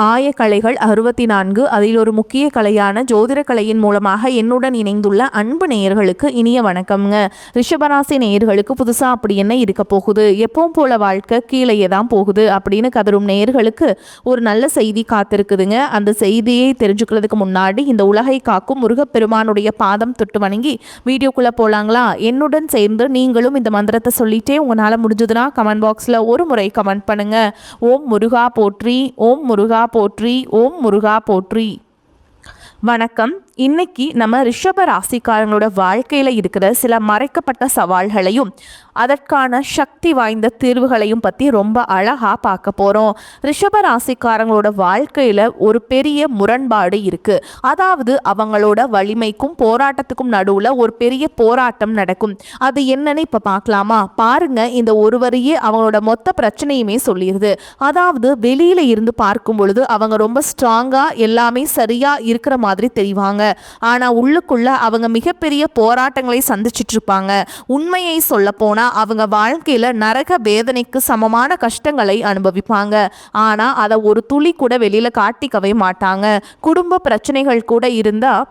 ஆயக்கலைகள் 64 அதில் ஒரு முக்கிய கலையான ஜோதிட கலையின் மூலமாக என்னுடன் இணைந்துள்ள அன்பு நேயர்களுக்கு இனிய வணக்கம்ங்க. ரிஷபராசி நேயர்களுக்கு புதுசாக அப்படி என்ன இருக்க போகுது, எப்பவும் போல வாழ்க்கை கீழே தான் போகுது அப்படின்னு கதரும் நேயர்களுக்கு ஒரு நல்ல செய்தி காத்திருக்குதுங்க. அந்த செய்தியை தெரிஞ்சுக்கிறதுக்கு முன்னாடி இந்த உலகை காக்கும் முருகப்பெருமானுடைய பாதம் தொட்டு வணங்கி வீடியோக்குள்ளே போகலாங்களா? என்னுடன் சேர்ந்து நீங்களும் இந்த மந்திரத்தை சொல்லிட்டே உங்களால் முடிஞ்சதுன்னா கமெண்ட் பாக்ஸில் ஒரு முறை கமெண்ட் பண்ணுங்க. ஓம் முருகா போற்றி, ஓம் முருகா போற்றி, ஓம் முருகா போற்றி. வணக்கம். இன்னைக்கு நம்ம ரிஷப ராசிக்காரங்களோட வாழ்க்கையில் இருக்கிற சில மறைக்கப்பட்ட சவால்களையும் அதற்கான சக்தி வாய்ந்த தீர்வுகளையும் பற்றி ரொம்ப அழகாக பார்க்க போகிறோம். ரிஷப ராசிக்காரங்களோட வாழ்க்கையில் ஒரு பெரிய முரண்பாடு இருக்குது. அதாவது அவங்களோட வலிமைக்கும் போராட்டத்துக்கும் நடுவில் ஒரு பெரிய போராட்டம் நடக்கும். அது என்னன்னு இப்போ பார்க்கலாமா? பாருங்க, இந்த ஒருவரையே அவங்களோட மொத்த பிரச்சனையுமே சொல்லிடுது. அதாவது வெளியில இருந்து பார்க்கும் பொழுது அவங்க ரொம்ப ஸ்ட்ராங்காக எல்லாமே சரியாக இருக்கிற மாதிரி தெரிவாங்க. ஆனால் உள்ளுக்குள்ள அவங்க மிகப்பெரிய போராட்டங்களை சந்திச்சிட்டு இருப்பாங்க. உண்மையை சொல்ல போனால் அவங்க வாழ்க்கையில் நரக வேதனைக்கு சமமான கஷ்டங்களை அனுபவிப்பாங்க. ஆனால் அதை ஒரு துளி கூட வெளியில் காட்டிக்கவே மாட்டாங்க. குடும்ப பிரச்சனைகள் கூட இருந்தால்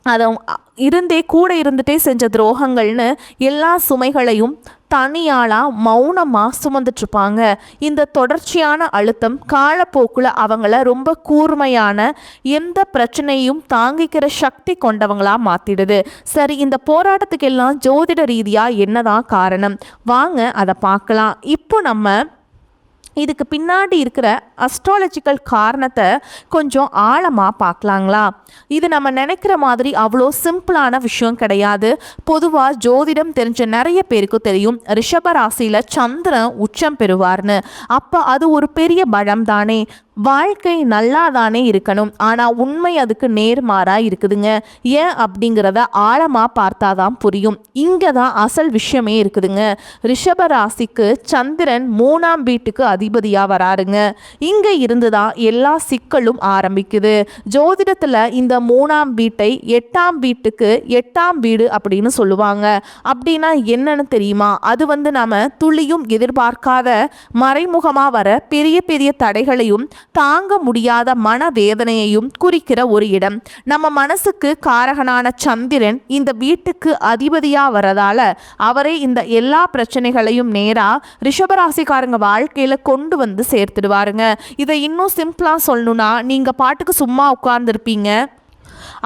அதை கூட இருந்துட்டே செஞ்ச துரோகங்கள்னு எல்லா சுமைகளையும் தனியாளாக மௌனமாக சுமந்துட்டுருப்பாங்க. இந்த தொடர்ச்சியான அழுத்தம் காலப்போக்கில் அவங்கள ரொம்ப கூர்மையான எந்த பிரச்சனையும் தாங்கிக்கிற சக்தி கொண்டவங்களாக மாற்றிடுது. சரி, இந்த போராட்டத்துக்கு எல்லாம் ஜோதிட ரீதியாக என்னதான் காரணம்? வாங்க அதை பார்க்கலாம். இப்போ நம்ம இதுக்கு பின்னாடி இருக்கிற அஸ்ட்ராலஜிக்கல் காரணத்தை கொஞ்சம் ஆழமாக பார்க்கலாங்களா? இது நம்ம நினைக்கிற மாதிரி அவ்வளோ சிம்பிளான விஷயம் கிடையாது. பொதுவாக ஜோதிடம் தெரிஞ்ச நிறைய பேருக்கு தெரியும், ரிஷப ராசியில் சந்திரன் உச்சம் பெறுவார்னு. அப்போ அது ஒரு பெரிய பலம் தானே. வாழ்க்கை நல்லா தானே இருக்கணும், ஆனால் உண்மை அதுக்கு நேர்மாறாக இருக்குதுங்க. ஏன் அப்படிங்கிறத ஆழமாக பார்த்தாதான் புரியும். இங்கே தான் அசல் விஷயமே இருக்குதுங்க. ரிஷப ராசிக்கு சந்திரன் 3ஆம் வீட்டுக்கு அதிபதியாக வராருங்க. இங்கே இருந்து தான் எல்லா சிக்கலும் ஆரம்பிக்குது. ஜோதிடத்தில் இந்த 3ஆம் வீட்டை 8ஆம் வீட்டுக்கு 8ஆம் வீடு அப்படின்னு சொல்லுவாங்க. அப்படின்னா என்னன்னு தெரியுமா? அது நாம் துளியும் எதிர்பார்க்காத மறைமுகமாக வர பெரிய பெரிய தடைகளையும் தாங்க முடியாத மனவேதனையையும் குறிக்கிற ஒரு இடம். நம்ம மனசுக்கு காரகனான சந்திரன் இந்த வீட்டுக்கு அதிபதியா வரதால அவரே இந்த எல்லா பிரச்சனைகளையும் நேரா ரிஷபராசிக்காரங்க வாழ்க்கையில கொண்டு வந்து சேர்த்துடுவாருங்க. இதை இன்னும் சிம்பிளா சொல்லணும்னா, நீங்க பாட்டுக்கு சும்மா உட்கார்ந்துருப்பீங்க,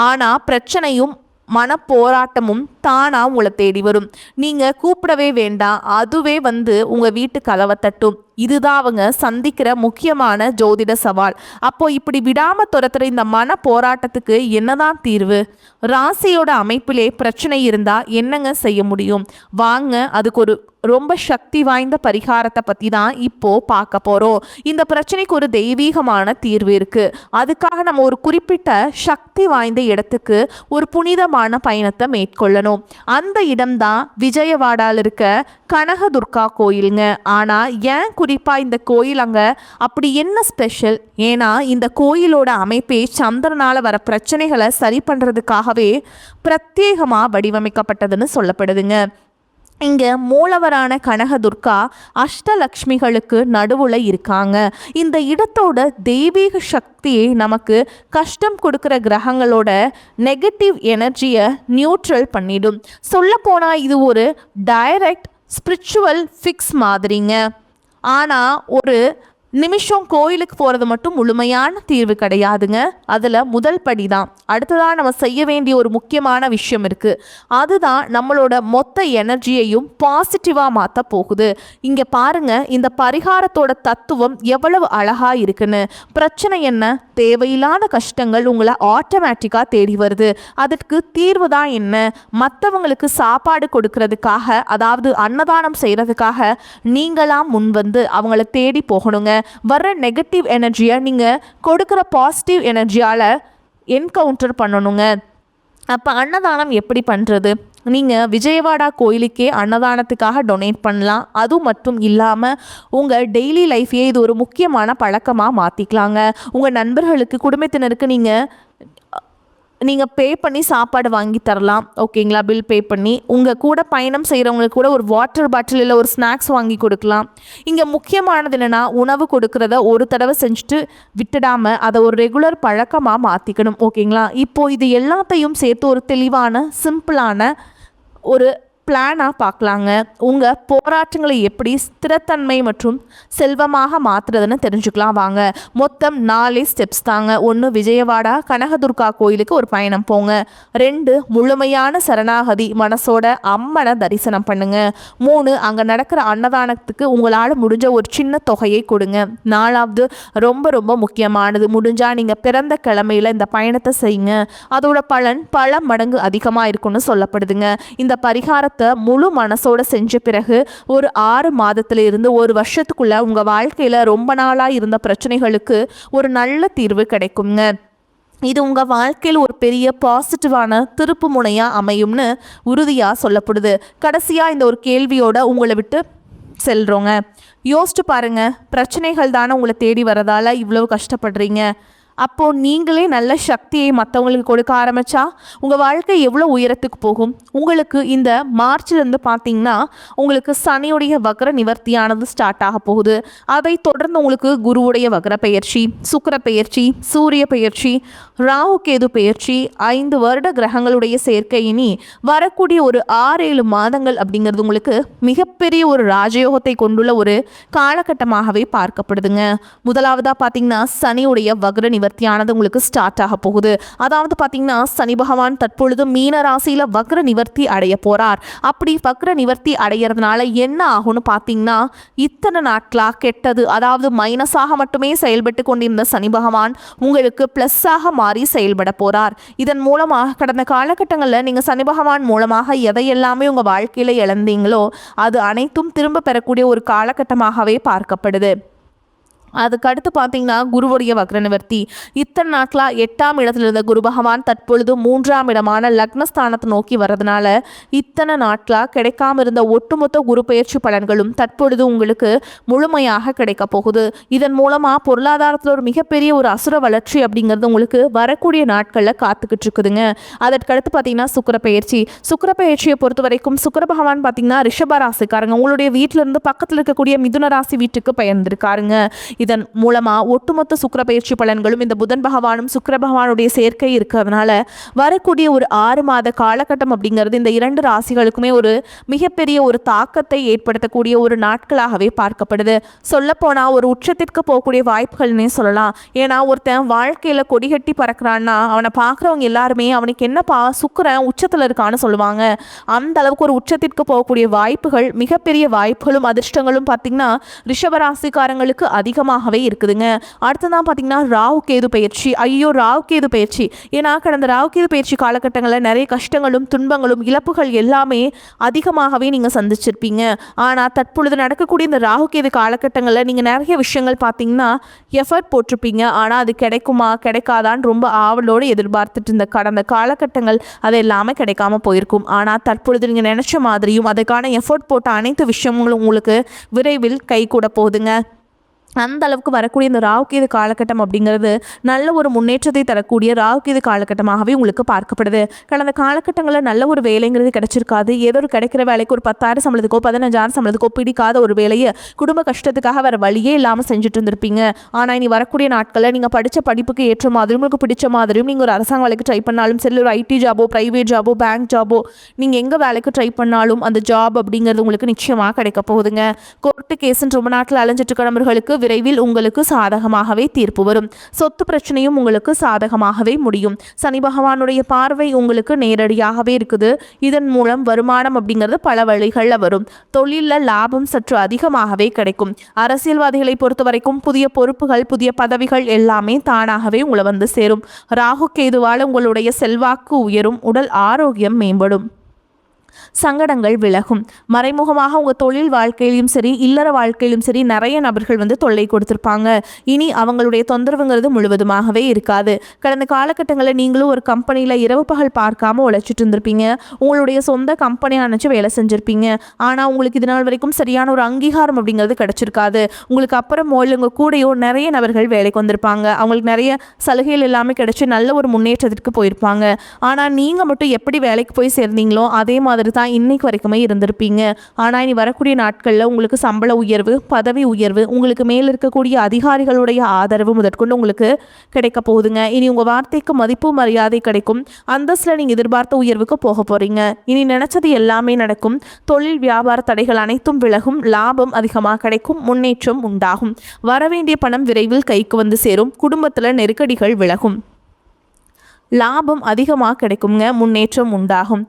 ஆனா பிரச்சனையும் மனப்போராட்டமும் தானா உங்களை தேடி வரும். நீங்க கூப்பிடவே வேண்டாம், அதுவே வந்து உங்க வீட்டு கதவை தட்டும். இதுதான் அவங்க சந்திக்கிற முக்கியமான ஜோதிட சவால். அப்போ இப்படி விடாம துரத்துற இந்த மன போராட்டத்துக்கு என்னதான் தீர்வு? ராசியோட அமைப்பிலே பிரச்சனை இருந்தா என்னங்க செய்ய முடியும்? வாங்க அதுக்கு ஒரு ரொம்ப சக்தி வாய்ந்த பரிகாரத்தை பற்றி தான் இப்போ பார்க்க போகிறோம். இந்த பிரச்சனைக்கு ஒரு தெய்வீகமான தீர்வு இருக்குது. அதுக்காக நம்ம ஒரு குறிப்பிட்ட சக்தி வாய்ந்த இடத்துக்கு ஒரு புனிதமான பயணத்தை மேற்கொள்ளணும். அந்த இடம்தான் விஜயவாடாவில் இருக்க கனகதுர்கா கோயிலுங்க. ஆனால் ஏன் குறிப்பாக இந்த கோயில் அங்கே அப்படி என்ன ஸ்பெஷல்? ஏன்னா இந்த கோயிலோட அமைப்பே சந்திரனால் வர பிரச்சனைகளை சரி பண்ணுறதுக்காகவே பிரத்யேகமாக வடிவமைக்கப்பட்டதுன்னு சொல்லப்படுதுங்க. இங்கே மூலவரான கனகதுர்கா அஷ்டலக்ஷ்மிகளுக்கு நடுவில் இருக்காங்க. இந்த இடத்தோட தெய்வீக சக்தியை நமக்கு கஷ்டம் கொடுக்குற கிரகங்களோட நெகட்டிவ் எனர்ஜியை நியூட்ரல் பண்ணிடும். சொல்லப்போனால் இது ஒரு டைரக்ட் ஸ்பிரிச்சுவல் ஃபிக்ஸ் மாதிரிங்க. ஆனால் ஒரு நிமிஷம் கோயிலுக்கு போகிறது மட்டும் முழுமையான தீர்வு கிடையாதுங்க. அதில் முதல் படி தான். அடுத்ததாக நம்ம செய்ய வேண்டிய ஒரு முக்கியமான விஷயம் இருக்குது. அதுதான் நம்மளோட மொத்த எனர்ஜியையும் பாசிட்டிவாக மாற்ற போகுது. இங்கே பாருங்கள், இந்த பரிகாரத்தோட தத்துவம் எவ்வளவு அழகாக இருக்குன்னு. பிரச்சனை என்ன? தேவையில்லாத கஷ்டங்கள் உங்களை ஆட்டோமேட்டிக்காக தேடி வருது. அதற்கு தீர்வு தான் என்ன? மற்றவங்களுக்கு சாப்பாடு கொடுக்கறதுக்காக, அதாவது அன்னதானம் செய்கிறதுக்காக நீங்களாம் முன் வந்து அவங்கள தேடி போகணுங்க. வர்ற நெகட்டிவ் எனர்ஜியை நீங்கள் கொடுக்குற பாசிட்டிவ் எனர்ஜியால் என்கவுண்டர் பண்ணணுங்க. அப்போ அன்னதானம் எப்படி பண்ணுறது? நீங்கள் விஜயவாடா கோயிலுக்கே அன்னதானத்துக்காக டொனேட் பண்ணலாம். அது மட்டும் இல்லாமல் உங்கள் டெய்லி லைஃபையே இது ஒரு முக்கியமான பழக்கமாக மாற்றிக்கலாங்க. உங்கள் நண்பர்களுக்கு, குடும்பத்தினருக்கு நீங்கள் நீங்கள் பே பண்ணி சாப்பாடு வாங்கி தரலாம். ஓகேங்களா? பில் பே பண்ணி உங்கள் கூட பயணம் செய்கிறவங்களுக்கு கூட ஒரு வாட்டர் பாட்டில் இல்லை ஒரு ஸ்நாக்ஸ் வாங்கி கொடுக்கலாம். இங்கே முக்கியமானது என்னென்னா, உணவு கொடுக்குறத ஒரு தடவை செஞ்சுட்டு விட்டுடாமல் அதை ஒரு ரெகுலர் பழக்கமாக மாற்றிக்கணும். ஓகேங்களா? இப்போது இது எல்லாத்தையும் சேர்த்து ஒரு தெளிவான சிம்பிளான ஒரு பிளானாக பார்க்கலாங்க. உங்கள் போராட்டங்களை எப்படி ஸ்திரத்தன்மை மற்றும் செல்வமாக மாற்றுறதுன்னு தெரிஞ்சுக்கலாம் வாங்க. மொத்தம் 4 ஸ்டெப்ஸ் தாங்க. 1, விஜயவாடா கனகதுர்கா கோயிலுக்கு ஒரு பயணம் போங்க. 2, முழுமையான சரணாகதி மனசோட அம்மனை தரிசனம் பண்ணுங்க. 3, அங்கே நடக்கிற அன்னதானத்துக்கு உங்களால் முடிஞ்ச ஒரு சின்ன தொகையை கொடுங்க. 4வது ரொம்ப ரொம்ப முக்கியமானது, முடிஞ்சால் நீங்கள் பிறந்த கிழமையில் இந்த பயணத்தை செய்யுங்க. அதோட பலன் பல மடங்கு அதிகமாக இருக்குன்னு சொல்லப்படுதுங்க. இந்த பரிகாரத்தை முழு மனசோட செஞ்ச பிறகு ஒரு 6 மாதத்துல இருந்து 1 வருஷத்துக்குள்ள உங்க வாழ்க்கையில ரொம்ப நாளா இருந்த பிரச்சனைகளுக்கு ஒரு நல்ல தீர்வு கிடைக்குங்க. இது உங்கள் வாழ்க்கையில் ஒரு பெரிய பாசிட்டிவான திருப்பு முனையாக அமையும்னு உறுதியாக சொல்லப்படுது. கடைசியாக இந்த ஒரு கேள்வியோட உங்களை விட்டு செல்றோங்க. யோசிச்சு பாருங்க, பிரச்சனைகள் தானே உங்களை தேடி வரதால இவ்வளவு கஷ்டப்படுறீங்க. அப்போது நீங்களே நல்ல சக்தியை மற்றவங்களுக்கு கொடுக்க ஆரம்பித்தா உங்கள் வாழ்க்கை எவ்வளோ உயரத்துக்கு போகும். உங்களுக்கு இந்த மார்ச்லேருந்து பார்த்தீங்கன்னா உங்களுக்கு சனியுடைய வக்ர நிவர்த்தியானது ஸ்டார்ட் ஆக போகுது. அதை தொடர்ந்து உங்களுக்கு குருவுடைய வக்ர பெயர்ச்சி, சுக்கிர பெயர்ச்சி, சூரிய பெயர்ச்சி, ராகு கேது பெயர்ச்சி, 5 வருட கிரகங்களுடைய சேர்க்கை, இனி வரக்கூடிய ஒரு 6-7 மாதங்கள் அப்படிங்கிறது உங்களுக்கு மிகப்பெரிய ஒரு ராஜயோகத்தை கொண்டுள்ள ஒரு காலகட்டமாகவே பார்க்கப்படுதுங்க. முதலாவதாக பார்த்தீங்கன்னா சனியுடைய வக்ர நிவர்த்தியானது உங்களுக்கு ஸ்டார்ட் ஆக போகுது. அதாவது பார்த்தீங்கன்னா சனி பகவான் தற்பொழுது மீன ராசியில் வக்ர நிவர்த்தி அடைய போகிறார். அப்படி வக்ர நிவர்த்தி அடைகிறதுனால என்ன ஆகும்னு பார்த்தீங்கன்னா, இத்தனை நாட்களாக கெட்டது, அதாவது மைனஸாக மட்டுமே செயல்பட்டு கொண்டிருந்த சனி பகவான் உங்களுக்கு ப்ளஸ்ஸாக மாறி செயல்பட போகிறார். இதன் மூலமாக கடந்த காலகட்டங்களில் நீங்கள் சனி பகவான் மூலமாக எதையெல்லாமே உங்கள் வாழ்க்கையில் இழந்தீங்களோ அது அனைத்தும் திரும்ப பெறக்கூடிய ஒரு காலகட்டமாகவே பார்க்கப்படுது. அதுக்கு அடுத்து பார்த்தீங்கன்னா குருவுடைய வக்ர நிவர்த்தி. இத்தனை நாட்களாக 8ஆம் இடத்துல இருந்த குரு பகவான் தற்பொழுது 3ஆம் இடமான லக்னஸ்தானத்தை நோக்கி வர்றதுனால இத்தனை நாட்களாக கிடைக்காம இருந்த ஒட்டுமொத்த குரு பயிற்சி பலன்களும் தற்பொழுது உங்களுக்கு முழுமையாக கிடைக்க போகுது. இதன் மூலமாக பொருளாதாரத்தில் ஒரு மிகப்பெரிய ஒரு அசுர வளர்ச்சி அப்படிங்கிறது உங்களுக்கு வரக்கூடிய நாட்களில் காத்துக்கிட்டு இருக்குதுங்க. அதற்கடுத்து பார்த்தீங்கன்னா சுக்கிர பயிற்சி. சுக்கிர பயிற்சியை பொறுத்த வரைக்கும் சுக்கிர பகவான் பார்த்தீங்கன்னா ரிஷப ராசிக்காரங்க உங்களுடைய வீட்டிலிருந்து பக்கத்தில் இருக்கக்கூடிய மிதுன ராசி வீட்டுக்கு பெயர்ந்திருக்காருங்க. இதன் மூலமாக ஒட்டுமொத்த சுக்கிர பயிற்சி பலன்களும் இந்த புதன் பகவானும் சுக்கிர பகவானுடைய சேர்க்கை இருக்கிறதுனால வரக்கூடிய ஒரு 6 மாத காலகட்டம் அப்படிங்கிறது இந்த 2 ராசிகளுக்குமே ஒரு மிகப்பெரிய ஒரு தாக்கத்தை ஏற்படுத்தக்கூடிய ஒரு நாட்களாகவே பார்க்கப்படுது. சொல்லப்போனால் ஒரு உச்சத்திற்கு போகக்கூடிய வாய்ப்புகள்னே சொல்லலாம். ஏன்னா ஒருத்தன் வாழ்க்கையில் கொடிகட்டி பறக்கிறான்னா அவனை பார்க்குறவங்க எல்லாருமே அவனுக்கு என்னப்பா சுக்கிரன் உச்சத்தில் இருக்கான்னு சொல்லுவாங்க. அந்த அளவுக்கு ஒரு உச்சத்திற்கு போகக்கூடிய வாய்ப்புகள், மிகப்பெரிய வாய்ப்புகளும் அதிர்ஷ்டங்களும் பார்த்திங்கன்னா ரிஷபராசிக்காரங்களுக்கு அதிகமாகவே இருக்குதுங்க. அடுத்ததான் பார்த்தீங்கன்னா ராகு கேது பயிற்சி. ராகு கேது பயிற்சி, ஏன்னா கடந்த ராகு கேது பயிற்சி காலகட்டங்களில் நிறைய கஷ்டங்களும் துன்பங்களும் இழப்புகள் எல்லாமே அதிகமாகவே நீங்கள் சந்திச்சிருப்பீங்க. ஆனால் தற்பொழுது நடக்கக்கூடிய இந்த ராகு கேது காலகட்டங்களில் நீங்கள் நிறைய விஷயங்கள் பார்த்தீங்கன்னா எஃபர்ட் போட்டிருப்பீங்க. ஆனால் அது கிடைக்குமா கிடைக்காதான்னு ரொம்ப ஆவலோடு எதிர்பார்த்துட்டு இருந்த கடந்த காலகட்டங்கள் அது எல்லாமே கிடைக்காம போயிருக்கும். ஆனால் தற்பொழுது நீங்கள் நினச்ச மாதிரியும் அதுக்கான எஃபர்ட் போட்ட அனைத்து விஷயங்களும் உங்களுக்கு விரைவில் கை கூட போகுதுங்க. அந்த அளவுக்கு வரக்கூடிய இந்த ராகுகேது காலகட்டம் அப்படிங்கிறது நல்ல ஒரு முன்னேற்றத்தை தரக்கூடிய ராகுகேது காலகட்டமாகவே உங்களுக்கு பார்க்கப்படுது. கடந்த காலகட்டங்களில் நல்ல ஒரு வேலைங்கிறது கிடைச்சிருக்காது. ஏதோ ஒரு கிடைக்கிற வேலைக்கு ஒரு 10,000 சம்பளத்துக்கோ 15,000 சம்பளத்துக்கோ பிடிக்காத ஒரு வேலையை குடும்ப கஷ்டத்துக்காக வேறு வழியே இல்லாமல் செஞ்சுட்டு இருந்திருப்பீங்க. ஆனால் இனி வரக்கூடிய நாட்களில் நீங்கள் படித்த படிப்புக்கு ஏற்ற மாதிரியும் உங்களுக்கு பிடிச்ச மாதிரியும் நீங்கள் ஒரு அரசாங்க வேலைக்கு ட்ரை பண்ணாலும் சரி, ஒரு ஐடி ஜாபோ ப்ரைவேட் ஜாபோ பேங்க் ஜாபோ நீங்கள் எங்கே வேலைக்கு ட்ரை பண்ணாலும் அந்த ஜாப் அப்படிங்கிறது உங்களுக்கு நிச்சயமாக கிடைக்க போகுதுங்க. கோர்ட்டு கேஸுன்னு ரொம்ப நாட்டில் அலைஞ்சிட்டு இருக்க நபர்களுக்கு விரைவில் உங்களுக்கு சாதகமாகவே தீர்ப்பு வரும். சொத்து பிரச்சனையும் உங்களுக்கு சாதகமாகவே முடியும். சனி பகவானுடைய பார்வை உங்களுக்கு நேரடியாகவே இருக்குது. இதன் மூலம் வருமானம் அப்படிங்கிறது பல வழிகளில் வரும். தொழிலில் லாபம் சற்று அதிகமாகவே கிடைக்கும். அரசியல்வாதிகளை பொறுத்த வரைக்கும் புதிய பொறுப்புகள் புதிய பதவிகள் எல்லாமே தானாகவே உங்களை வந்து சேரும். ராகு கேதுவால் உங்களுடைய செல்வாக்கு உயரும். உடல் ஆரோக்கியம் மேம்படும். சங்கடங்கள் விலகும். மறைமுகமாக உங்கள் தொழில் வாழ்க்கையிலும் சரி இல்லற வாழ்க்கையிலும் சரி நிறைய நபர்கள் தொல்லை கொடுத்துருப்பாங்க. இனி அவங்களுடைய தொந்தரவுங்கிறது முழுவதுமாகவே இருக்காது. கடந்த காலகட்டங்களில் நீங்களும் ஒரு கம்பெனியில் இரவு பகல் பார்க்காம உழைச்சிட்டு இருந்திருப்பீங்க. உங்களுடைய சொந்த கம்பெனியாக நினச்சி வேலை செஞ்சுருப்பீங்க. ஆனால் உங்களுக்கு இது நாள் வரைக்கும் சரியான ஒரு அங்கீகாரம் அப்படிங்கிறது கிடச்சிருக்காது. உங்களுக்கு அப்புறம் உங்கள் கூடையோ நிறைய நபர்கள் வேலைக்கு வந்திருப்பாங்க. அவங்களுக்கு நிறைய சலுகைகள் எல்லாமே கிடைச்சி நல்ல ஒரு முன்னேற்றத்திற்கு போயிருப்பாங்க. ஆனால் நீங்கள் மட்டும் எப்படி வேலைக்கு போய் சேர்ந்தீங்களோ அதே மாதிரி தான் இன்னைக்கு வரைக்குமே இருந்திருப்பீங்க. ஆனால் இனி வரக்கூடிய நாட்களில் உங்களுக்கு சம்பள உயர்வு, பதவி உயர்வு, உங்களுக்கு மேல் இருக்கக்கூடிய அதிகாரிகளுடைய ஆதரவு முதற்கொண்டு உங்களுக்கு கிடைக்க போகுதுங்க. இனி உங்கள் வார்த்தைக்கு மதிப்பு மரியாதை கிடைக்கும். அந்தஸ்தில் நீங்கள் எதிர்பார்த்த உயர்வுக்கு போக போகிறீங்க. இனி நினைச்சது எல்லாமே நடக்கும். தொழில் வியாபார தடைகள் அனைத்தும் விலகும். லாபம் அதிகமாக கிடைக்கும். முன்னேற்றம் உண்டாகும். வரவேண்டிய பணம் விரைவில் கைக்கு வந்து சேரும். குடும்பத்தில் நெருக்கடிகள் விலகும். லாபம் அதிகமாக கிடைக்குங்க. முன்னேற்றம் உண்டாகும்.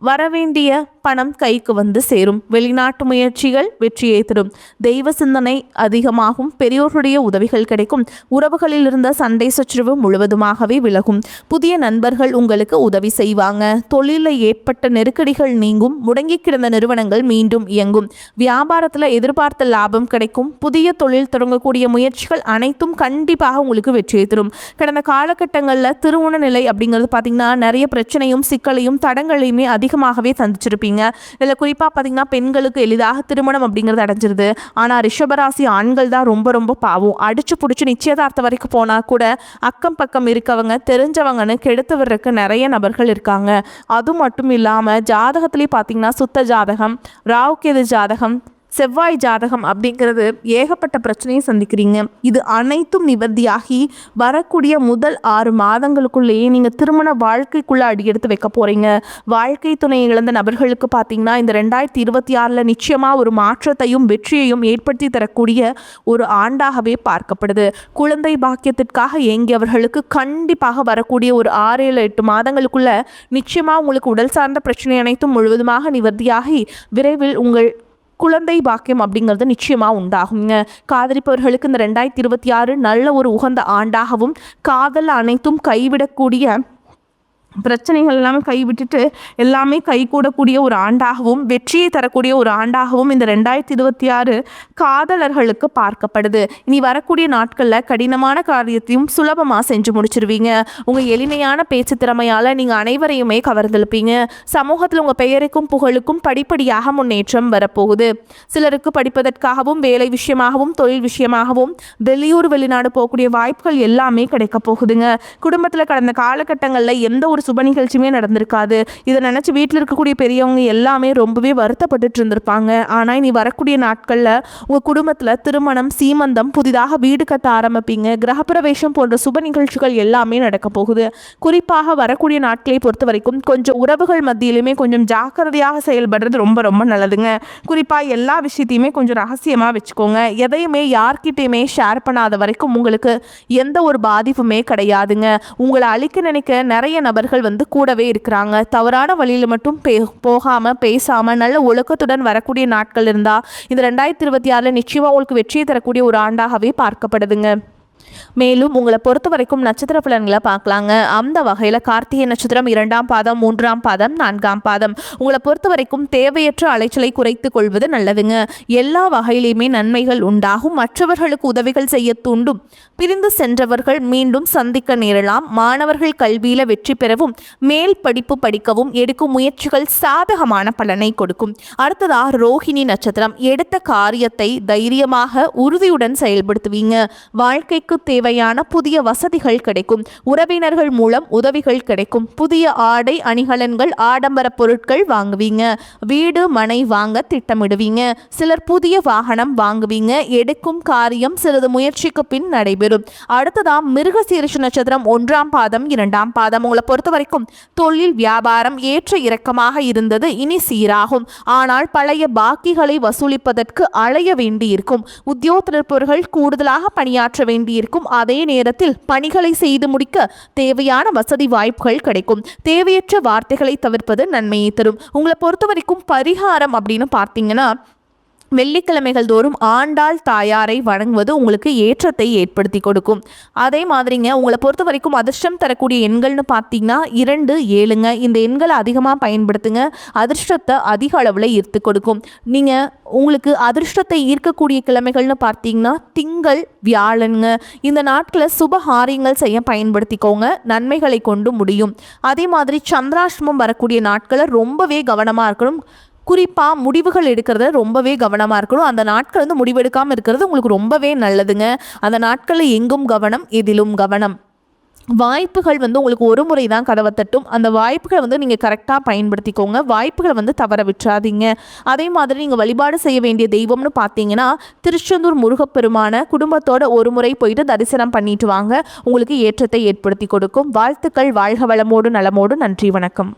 வரவேண்டிய பணம் கைக்கு வந்து சேரும். வெளிநாட்டு முயற்சிகள் வெற்றியை தரும். தெய்வ சிந்தனை அதிகமாகும். பெரியோர்களுடைய உதவிகள் கிடைக்கும். உறவுகளில் இருந்த சண்டை சச்சரவு முழுவதுமாகவே விலகும். புதிய நண்பர்கள் உங்களுக்கு உதவி செய்வாங்க. தொழிலில் ஏற்பட்ட நெருக்கடிகள் நீங்கும். முடங்கி கிடந்த நிறுவனங்கள் மீண்டும் இயங்கும். வியாபாரத்தில் எதிர்பார்த்த லாபம் கிடைக்கும். புதிய தொழில் தொடங்கக்கூடிய முயற்சிகள் அனைத்தும் கண்டிப்பாக உங்களுக்கு வெற்றியை தரும். கடந்த காலகட்டங்களில் திருமண நிலை அப்படிங்கிறது பார்த்திங்கன்னா நிறைய பிரச்சனையும் சிக்கலையும் தடங்களையுமே அதிகமாகவே சந்திச்சிருப்பீங்க. இதில் குறிப்பாக பார்த்தீங்கன்னா பெண்களுக்கு எளிதாக திருமணம் அப்படிங்கிறது அடைஞ்சிருது. ஆனால் ரிஷபராசி ஆண்கள் தான் ரொம்ப ரொம்ப பாவம். அடிச்சு பிடிச்சி நிச்சயதார்த்தம் வரைக்கும் போனால் கூட அக்கம் பக்கம் இருக்கவங்க தெரிஞ்சவங்கன்னு கெடுத்து விடுறதுக்கு நிறைய நபர்கள் இருக்காங்க. அது மட்டும் இல்லாமல் ஜாதகத்திலே பார்த்தீங்கன்னா சுத்த ஜாதகம், ராவுகேது ஜாதகம், செவ்வாய் ஜாதகம் அப்படிங்கிறது ஏகப்பட்ட பிரச்சனையை சந்திக்கிறீங்க. இது அனைத்தும் நிவர்த்தியாகி வரக்கூடிய முதல் 6 மாதங்களுக்குள்ளேயே நீங்கள் திருமண வாழ்க்கைக்குள்ளே அடியெடுத்து வைக்க போகிறீங்க. வாழ்க்கை துணையை இழந்த நபர்களுக்கு பார்த்தீங்கன்னா இந்த 2026 நிச்சயமாக ஒரு மாற்றத்தையும் வெற்றியையும் ஏற்படுத்தி தரக்கூடிய ஒரு ஆண்டாகவே பார்க்கப்படுது. குழந்தை பாக்கியத்திற்காக ஏங்கியவர்களுக்கு கண்டிப்பாக வரக்கூடிய ஒரு 6-7-8 மாதங்களுக்குள்ள நிச்சயமாக உங்களுக்கு உடல் சார்ந்த பிரச்சனை அனைத்தும் முழுவதுமாக நிவர்த்தியாகி விரைவில் உங்கள் குழந்தை பாக்கியம் அப்படிங்கிறது நிச்சயமாக உண்டாகுங்க. காதலிப்பவர்களுக்கு இந்த 2026 நல்ல ஒரு உகந்த ஆண்டாகவும் காதல் அனைத்தும் கைவிடக்கூடிய பிரச்சனைகள் எல்லாமே கைவிட்டுட்டு எல்லாமே கைகூடக்கூடிய ஒரு ஆண்டாகவும் வெற்றியை தரக்கூடிய ஒரு ஆண்டாகவும் இந்த 2026 காதலர்களுக்கு பார்க்கப்படுது. இனி வரக்கூடிய நாட்களில் கடினமான காரியத்தையும் சுலபமாக செஞ்சு முடிச்சிருவீங்க. உங்கள் எளிமையான பேச்சு திறமையால் நீங்கள் அனைவரையுமே கவர்ந்தெழுப்பீங்க. சமூகத்தில் உங்கள் பெயருக்கும் புகழுக்கும் படிப்படியாக முன்னேற்றம் வரப்போகுது. சிலருக்கு படிப்பதற்காகவும் வேலை விஷயமாகவும் தொழில் விஷயமாகவும் வெளியூர் வெளிநாடு போகக்கூடிய வாய்ப்புகள் எல்லாமே கிடைக்க போகுதுங்க. குடும்பத்தில் கடந்த காலகட்டங்களில் எந்த ஒரு சுப நிகழ்ச்சியுமே நடந்திருக்காது. இதை நினச்சி வீட்டில் இருக்கக்கூடிய பெரியவங்க எல்லாமே ரொம்பவே வருத்தப்பட்டு இருந்திருப்பாங்க. ஆனால் இனி வரக்கூடிய நாட்களில் உங்கள் குடும்பத்தில் திருமணம், சீமந்தம், புதிதாக வீடு கட்ட ஆரம்பிப்பீங்க. கிரகப்பிரவேசம் போன்ற சுப நிகழ்ச்சிகள் எல்லாமே நடக்க போகுது. குறிப்பாக வரக்கூடிய நாட்களை பொறுத்த வரைக்கும் கொஞ்சம் உறவுகள் மத்தியிலுமே கொஞ்சம் ஜாக்கிரதையாக செயல்படுறது ரொம்ப ரொம்ப நல்லதுங்க. குறிப்பாக எல்லா விஷயத்தையுமே கொஞ்சம் ரகசியமாக வச்சுக்கோங்க. எதையுமே யார்கிட்டையுமே ஷேர் பண்ணாத வரைக்கும் உங்களுக்கு எந்த ஒரு பாதிப்புமே கிடையாதுங்க. உங்களை அழிக்க நினைக்க நிறைய நபர்கள் கூடவே இருக்கிறாங்க. தவறான வழியில் மட்டும் போகாம பேசாம நல்ல ஒழுக்கத்துடன் வரக்கூடிய நாட்கள் இருந்தா இந்த 2026 நிச்சயமா உங்களுக்கு வெற்றியை தரக்கூடிய ஒரு ஆண்டாகவே பார்க்கப்படுதுங்க. மேலும் உங்களை பொறுத்த வரைக்கும் நட்சத்திர பலன்களை பார்க்கலாங்க. அந்த வகையில் கார்த்திகை நட்சத்திரம் 2ஆம் பாதம், 3ஆம் பாதம், 4ஆம் பாதம். உங்களை பொறுத்த வரைக்கும் தேவையற்ற அலைச்சலை குறைத்து கொள்வது நல்லதுங்க. எல்லா வகையிலையுமே நன்மைகள் உண்டாகும். மற்றவர்களுக்கு உதவிகள் செய்ய தூண்டும். பிரிந்து சென்றவர்கள் மீண்டும் சந்திக்க நேரலாம். மாணவர்கள் கல்வியில் வெற்றி பெறவும் மேல் படிப்பு படிக்கவும் எடுக்கும் முயற்சிகள் சாதகமான பலனை கொடுக்கும். அடுத்ததா ரோஹிணி நட்சத்திரம். எடுத்த காரியத்தை தைரியமாக உறுதியுடன் செயல்படுத்துவீங்க. வாழ்க்கைக்கு தேவையான புதிய வசதிகள் கிடைக்கும். உறவினர்கள் மூலம் உதவிகள் கிடைக்கும். புதிய ஆடை அணிகலன்கள், ஆடம்பர பொருட்கள் வாங்குவீங்க. வீடு மனை வாங்க திட்டமிடுவீங்க. சிலர் புதிய வாகனம் வாங்குவீங்க. எடுக்கும் காரியம் சிறிது முயற்சிக்கு பின் நடைபெறும். அடுத்ததாம் மிருகசீரிஷ நட்சத்திரம் 1ஆம் பாதம், 2ஆம் பாதம். உங்களை பொறுத்த வரைக்கும் தொழில் வியாபாரம் ஏற்ற இறக்கமாக இருந்தது. இனி சீராகும். ஆனால் பழைய பாக்கிகளை வசூலிப்பதற்கு அலைய வேண்டியிருக்கும். உத்தியோகத்தர்கள் கூடுதலாக பணியாற்ற வேண்டியிருக்கும். அதே நேரத்தில் பணிகளை செய்து முடிக்க தேவையான வசதி வாய்ப்புகள் கிடைக்கும். தேவையற்ற வார்த்தைகளை தவிர்ப்பது நன்மையை தரும். உங்களை பொறுத்த வரைக்கும் பரிகாரம் அப்படின்னு பார்த்தீங்கன்னா வெள்ளிக்கிழமைகள் தோறும் ஆண்டாள் தாயாரை வணங்குவது உங்களுக்கு ஏற்றத்தை ஏற்படுத்தி கொடுக்கும். அதே மாதிரிங்க உங்களை பொறுத்த வரைக்கும் அதிர்ஷ்டம் தரக்கூடிய எண்கள்னு பார்த்தீங்கன்னா 2, 7ங்க. இந்த எண்களை அதிகமாக பயன்படுத்துங்க. அதிர்ஷ்டத்தை அதிக அளவில் ஈர்த்து கொடுக்கும். நீங்கள் உங்களுக்கு அதிர்ஷ்டத்தை ஈர்க்கக்கூடிய கிழமைகள்னு பார்த்தீங்கன்னா திங்கள், வியாழனுங்க. இந்த நாட்களை சுப காரியங்கள் செய்ய பயன்படுத்திக்கோங்க. நன்மைகளை கொண்டு முடியும். அதே மாதிரி சந்திராஷ்டமம் வரக்கூடிய நாட்களை ரொம்பவே கவனமாக இருக்கணும். குறிப்பாக முடிவுகள் எடுக்கிறத ரொம்பவே கவனமாக இருக்கணும். அந்த நாட்கள் வந்து முடிவெடுக்காமல் இருக்கிறது உங்களுக்கு ரொம்பவே நல்லதுங்க. அந்த நாட்களில் எங்கும் கவனம், எதிலும் கவனம். வாய்ப்புகள் வந்து உங்களுக்கு ஒரு முறை தான் கதவை தட்டும். அந்த வாய்ப்புகளை வந்து நீங்கள் கரெக்டாக பயன்படுத்திக்கோங்க. வாய்ப்புகளை வந்து தவற விட்டுறாதீங்க. அதே மாதிரி நீங்கள் வழிபாடு செய்ய வேண்டிய தெய்வம்னு பார்த்தீங்கன்னா திருச்செந்தூர் முருகப்பெருமான குடும்பத்தோட ஒரு முறை போயிட்டு தரிசனம் பண்ணிட்டு வாங்க. உங்களுக்கு ஏற்றத்தை ஏற்படுத்தி கொடுக்கும். வாழ்த்துக்கள். வாழ்க வளமோடு நலமோடு. நன்றி, வணக்கம்.